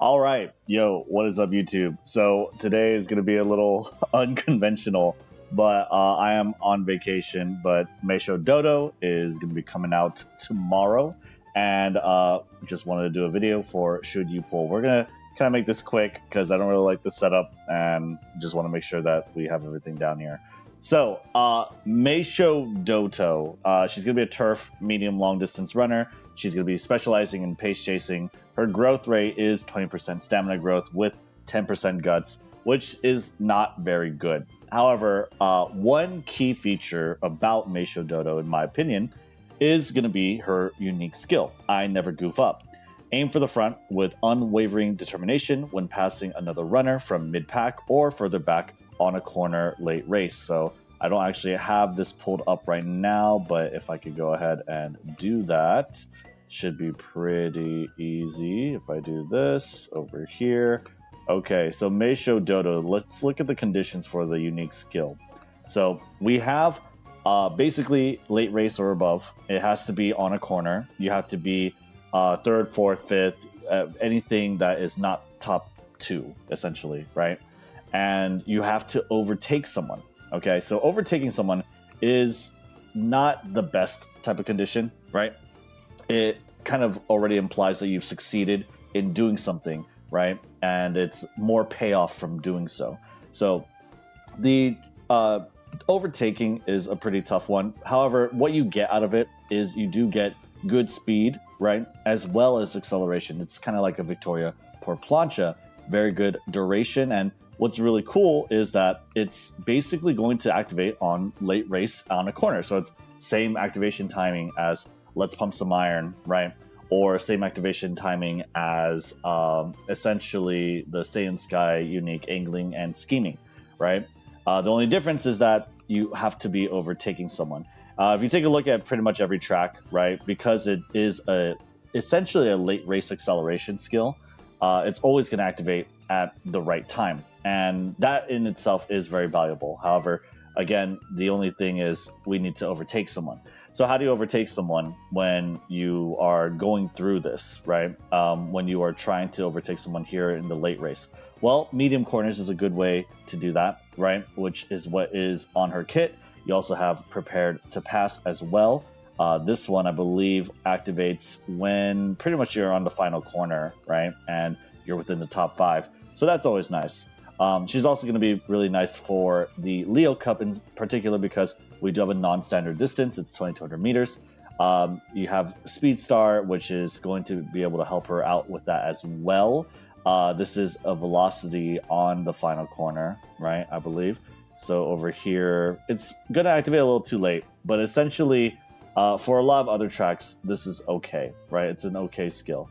All right, yo, what is up, YouTube? So today is going to be a little unconventional, but I am on vacation. But Meisho Doto is going to be coming out tomorrow, and just wanted to do a video for Should You Pull. We're gonna kind of make this quick because I don't really like the setup, and just want to make sure that we have everything down here. So Meisho Doto, she's going to be a turf, medium, long distance runner. She's going to be specializing in pace chasing. Her growth rate is 20% stamina growth with 10% guts, which is not very good. However, one key feature about Meisho Doto, in my opinion, is going to be her unique skill. I never goof up. Aim for the front with unwavering determination when passing another runner from mid-pack or further back on a corner late race. So I don't actually have this pulled up right now, but if I could go ahead and do that, should be pretty easy. If I do this over here. Okay, so Meisho Doto, let's look at the conditions for the unique skill. So we have basically late race or above. It has to be on a corner. You have to be third, fourth, fifth, anything that is not top two, essentially, right? And you have to overtake someone. Okay, so overtaking someone is not the best type of condition, right? It kind of already implies that you've succeeded in doing something, right? And it's more payoff from doing so. So the overtaking is a pretty tough one. However, what you get out of it is you do get good speed, right? As well as acceleration. It's kind of like a Victoria por plancha, very good duration. And what's really cool is that it's basically going to activate on late race on a corner. So it's same activation timing as Let's Pump Some Iron, right? Or same activation timing as essentially the Saiyan Sky unique angling and scheming, right? The only difference is that you have to be overtaking someone. If you take a look at pretty much every track, right, because it is essentially a late race acceleration skill, it's always going to activate at the right time. And that in itself is very valuable. However, again, the only thing is we need to overtake someone. So how do you overtake someone when you are going through this, right? When you are trying to overtake someone here in the late race? Well, medium corners is a good way to do that, right? Which is what is on her kit. You also have Prepared to Pass as well. This one, I believe, activates when pretty much you're on the final corner, right? And you're within the top 5. So that's always nice. She's also going to be really nice for the Leo Cup in particular because we do have a non-standard distance. It's 2,200 meters. You have Speed Star, which is going to be able to help her out with that as well. This is a velocity on the final corner, right? I believe. So over here, it's going to activate a little too late. But essentially, for a lot of other tracks, this is okay, right? It's an okay skill.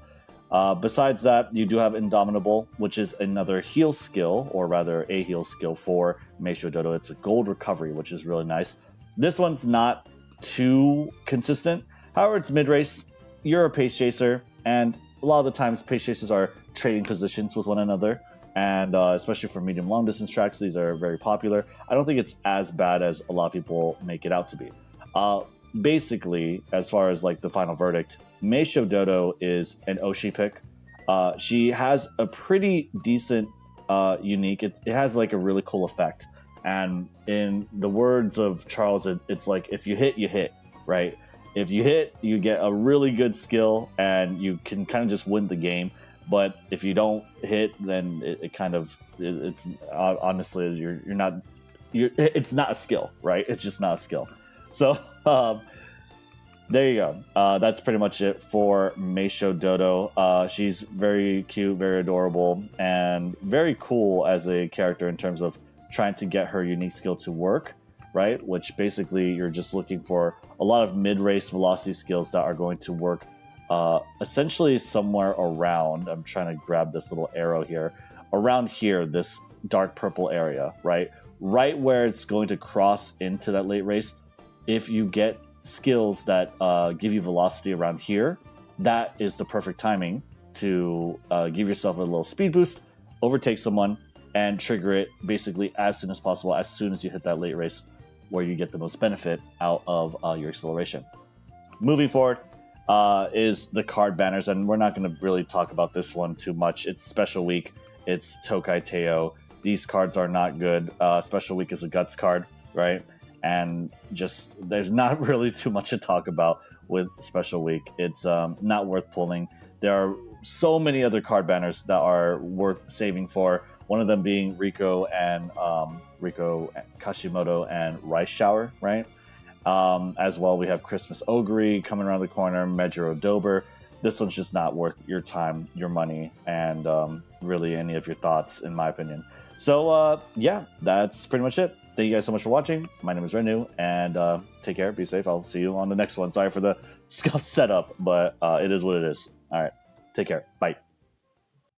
Besides that, you do have Indomitable, which is another heal skill, or rather a heal skill for Meisho Doto. It's a gold recovery, which is really nice. This one's not too consistent. However, it's mid-race. You're a pace chaser, and a lot of the times pace chasers are trading positions with one another. And especially for medium long distance tracks, these are very popular. I don't think it's as bad as a lot of people make it out to be. Basically, as far as like the final verdict, Meisho Doto is an Oshi pick. She has a pretty decent unique. It has like a really cool effect. And in the words of Charles, it's like if you hit, you hit, right? If you hit, you get a really good skill and you can kind of just win the game. But if you don't hit, then it's honestly, you're not, it's not a skill, right? It's just not a skill. So, there you go. That's pretty much it for Meisho Doto. She's very cute, very adorable, and very cool as a character in terms of trying to get her unique skill to work, right? Which basically you're just looking for a lot of mid-race velocity skills that are going to work essentially somewhere around, I'm trying to grab this little arrow here, around here, this dark purple area, right? Right where it's going to cross into that late race. If you get skills that give you velocity around here, that is the perfect timing to give yourself a little speed boost, overtake someone, and trigger it basically as soon as possible, as soon as you hit that late race where you get the most benefit out of your acceleration. Moving forward, is the card banners, and we're not going to really talk about this one too much. It's special week. It's Tokai Teo. These cards are not good. Special week is a guts card, right? And just there's not really too much to talk about with special week. It's not worth pulling. There are so many other card banners that are worth saving for. One of them being Rico Kashimoto and Rice Shower, right? As well, we have Christmas Ogre coming around the corner, Mejiro Dober. This one's just not worth your time, your money, and really any of your thoughts, in my opinion. So, yeah, that's pretty much it. Thank you guys so much for watching. My name is Rednu, and take care, be safe. I'll see you on the next one. Sorry for the scuffed setup, but it is what it is. All right, take care. Bye.